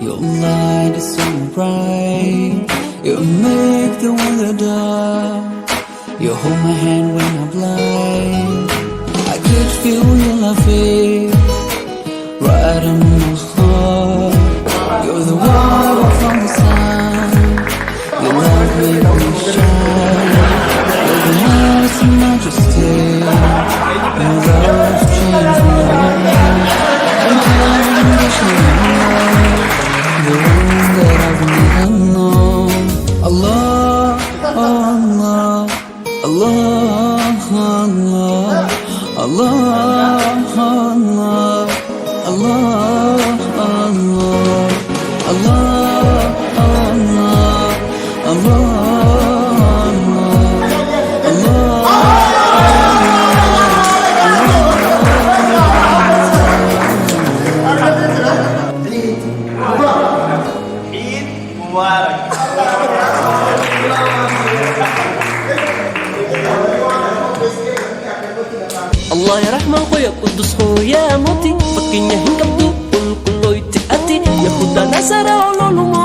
your light is so bright. You make the weather dark. You hold my hand when I'm blind. I could feel your loving right in my heart. You're the water from the sun. Your love made me shine. You're the nice majesty. Your love changed my life. Unconditional love, the one that I've never known. Allah, Allah, Allah, Allah, Allah, Allah, Allah, Allah, Allah, Allah, Allah ya Rahman ko ya Kudus ko ya Muti Pakinya hingkap tu Kul kuloy ti ati Yahuda Nasara ololumo